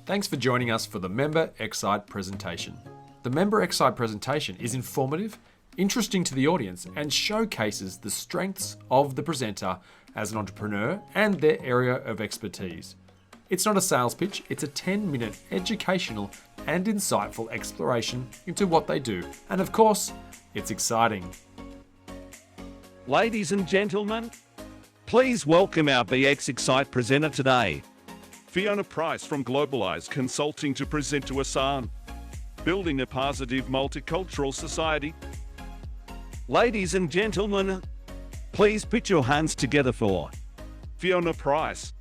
Thanks for joining us for the Member Excite presentation. The Member Excite presentation is informative, interesting to the audience, and showcases the strengths of the presenter as an entrepreneur and their area of expertise. It's not a sales pitch, it's a 10-minute educational and insightful exploration into what they do. And of course, it's exciting. Ladies and gentlemen, please welcome our BX Excite presenter today, Fiona Price from Globalize Consulting, to present to us on building a positive multicultural society. Ladies and gentlemen, please put your hands together for Fiona Price.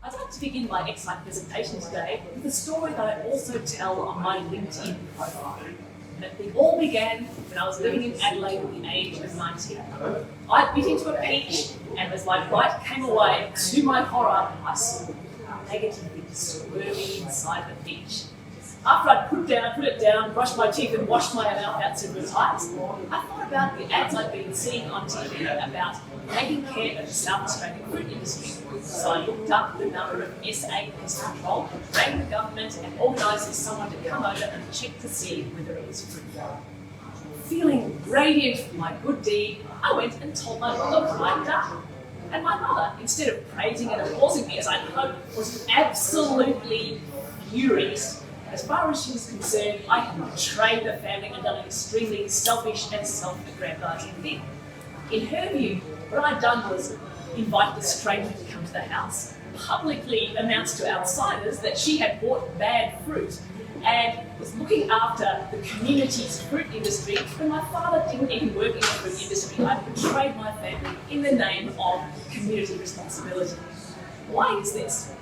I'd like to begin my Excite presentation today with a story that I also tell on my LinkedIn profile. It all began when I was living in Adelaide at the age of 19. I bit into a peach, and as my bite came away, to my horror, I saw negatively squirming inside the peach. After I'd put it down, brushed my teeth and washed my mouth out several times, I thought about the ads I'd been seeing on TV about taking care of the South Australian fruit industry. So I looked up the number of SA pest control, rang the government and organised someone to come over and check to see whether it was fruit. Feeling radiant for my good deed, I went and told my mother what I'd done. And my mother, instead of praising and applauding me as I'd hoped, was absolutely furious. As far as she was concerned, I had betrayed the family and done an extremely selfish and self-aggrandising thing. In her view, what I'd done was invite a stranger to come to the house, publicly announced to outsiders that she had bought bad fruit, and was looking after the community's fruit industry when my father didn't even work in the fruit industry. I betrayed my family in the name of community responsibility. Why is this?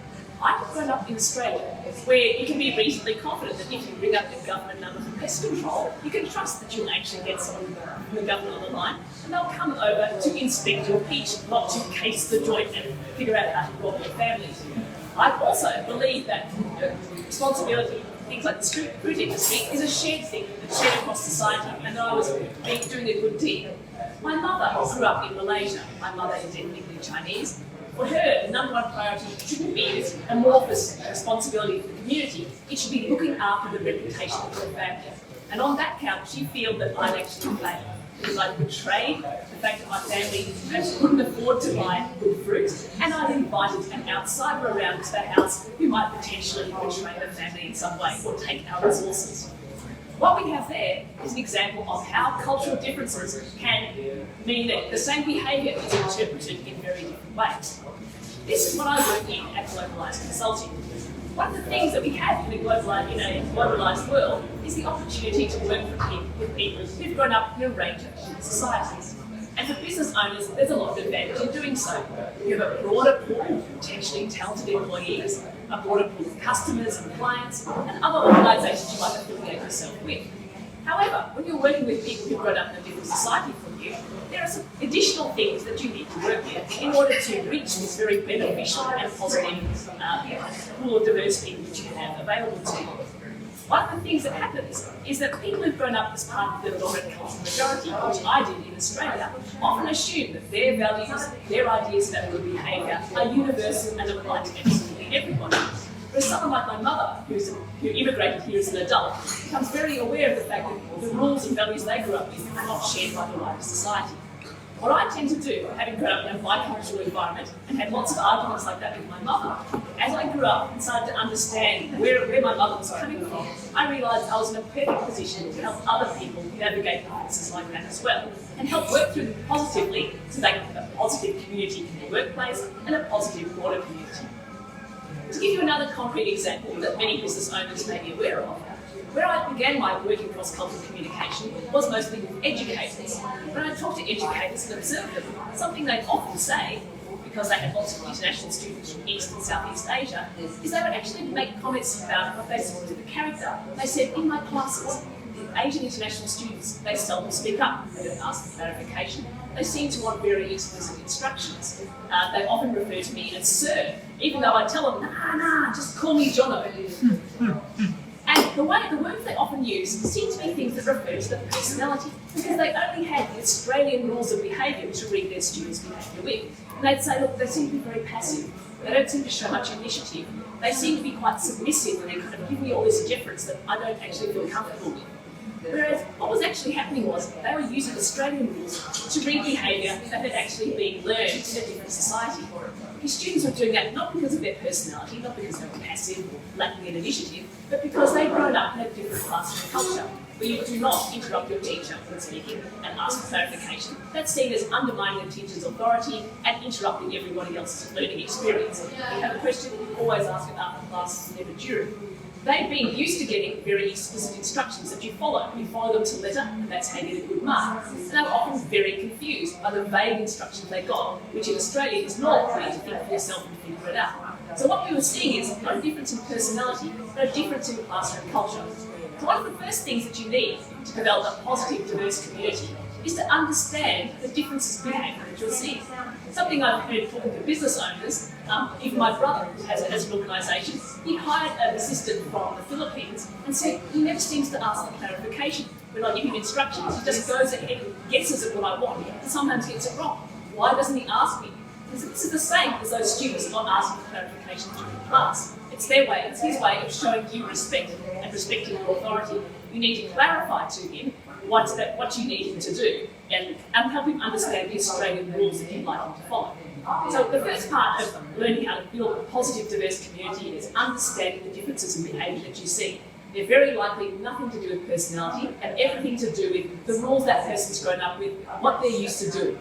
I've grown up in Australia, where you can be reasonably confident that if you ring up the government number for pest control, you can trust that you'll actually get someone from the government on the line, and they'll come over to inspect your peach, not to case the joint and figure out how to rob your family. I also believe that responsibility, things like the fruit industry, is a shared thing that's shared across society, and that I was doing a good deed. My mother grew up in Malaysia. My mother is ethnically Chinese. For her, the number one priority shouldn't be this amorphous responsibility for the community. It should be looking after the reputation of her family. And on that count, she feels that I'd actually failed, because I betrayed the fact that my family couldn't afford to buy good fruit, and I'd invited an outsider around to the house who might potentially betray the family in some way or take our resources. What we have there is an example of how cultural differences can mean that the same behaviour is interpreted in very different ways. This is what I work in at Globalize Consulting. One of the things that we have in a globalised world is the opportunity to work with people who've grown up in a range of different societies. And for business owners, there's a lot of advantage in doing so. You have a broader pool of potentially talented employees, a broader pool of customers and clients, and other organisations you might affiliate yourself with. However, when you're working with people who've grown up in a different society from you, there are some additional things that you need to work with in order to reach this very beneficial and positive pool of diversity which you have available to you. One of the things that happens is that people who've grown up as part of the dominant cultural majority, which I did in Australia, often assume that their values, their ideas about good behaviour are universal and apply to absolutely everybody. Whereas someone like my mother, who immigrated here as an adult, becomes very aware of the fact that the rules and values they grew up with are not shared by the wider society. What I tend to do, having grown up in a bicultural environment and had lots of arguments like that with my mother, as I grew up and started to understand where my mother was coming from, I realised I was in a perfect position to help other people navigate differences like that as well, and help work through them positively so they can have a positive community in their workplace and a positive broader community. To give you another concrete example that many business owners may be aware of, where I began my work in cross-cultural communication was mostly with educators. When I talked to educators and observed them, something they'd often say, because they had lots of international students from East and Southeast Asia, is they would actually make comments about what they saw as the character. They said, in my classes, the Asian international students, they seldom speak up. They don't ask for clarification. They seem to want very explicit instructions. They often refer to me as sir, even though I tell them, nah, just call me Jono. And the words they often use seem to be things that refer to the personality, because they only had the Australian rules of behaviour to read their students' behaviour with. And they'd say, look, they seem to be very passive, They don't seem to show much initiative. They seem to be quite submissive and they kind of give me all this deference that I don't actually feel comfortable with. Whereas what was actually happening was they were using Australian rules to read behaviour that had actually been learned in a different society. These students were doing that not because of their personality, not because they were passive or lacking in initiative, but because they'd grown up in a different classroom culture, where you do not interrupt your teacher when speaking and ask for clarification. That's seen as undermining the teacher's authority and interrupting everybody else's learning experience. If you have a question, always ask it after class, never during. They've been used to getting very explicit instructions that you follow. You follow them to the letter, and that's how you get a good mark. And they were often very confused by the vague instructions they got, which in Australia is not for you to think for yourself and figure it out. So what we were seeing is not a difference in personality, but a difference in classroom culture. So one of the first things that you need to develop a positive, diverse community is to understand the differences in behaviour that you're seeing. Something I've heard talking to business owners, even my brother has an organisation, he hired an assistant from the Philippines and said he never seems to ask for clarification. When I give him instructions, he just goes ahead and guesses at what I want and sometimes gets it wrong. Why doesn't he ask me? Because this is the same as those students not asking for clarification during class. It's their way, it's his way of showing you respect and respecting your authority. You need to clarify to him what you need him to do and help him understand the Australian rules that you'd like him to follow. So the first part of learning how to build a positive, diverse community is understanding the differences in behaviour that you see. They're very likely nothing to do with personality and everything to do with the rules that person's grown up with, what they're used to doing.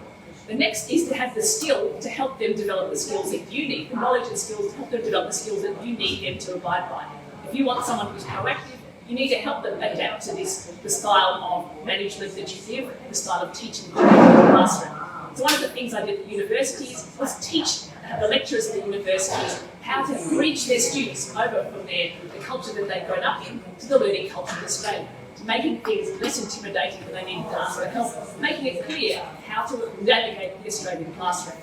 The next is to have the skill to help them develop the skills that you need, the knowledge and skills to help them develop the skills that you need them to abide by. If you want someone who's proactive, you need to help them adapt to the style of management that you give, the style of teaching that you give in the classroom. So one of the things I did at universities was teach the lecturers at the universities how to reach their students over from the culture that they've grown up in to the learning culture of Australia. Making things less intimidating when they need to ask for help, making it clear how to navigate the Australian classroom.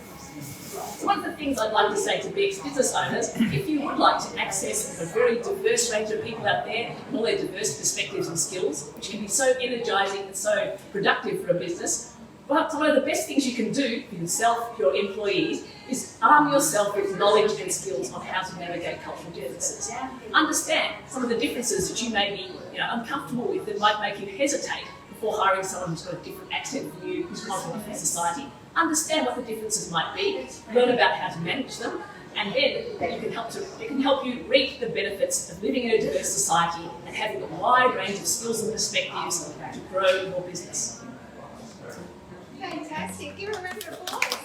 So one of the things I'd like to say to BX business owners, if you would like to access a very diverse range of people out there and all their diverse perspectives and skills, which can be so energising and so productive for a business, well, one of the best things you can do for yourself, your employees, is arm yourself with knowledge and skills on how to navigate cultural differences. Understand some of the differences that you may be uncomfortable with that might make you hesitate before hiring someone who's got a different accent from you, who's not from a different society. Understand what the differences might be, learn about how to manage them, and then it can help you reap the benefits of living in a diverse society and having a wide range of skills and perspectives to grow your business. Fantastic. Give a round of applause.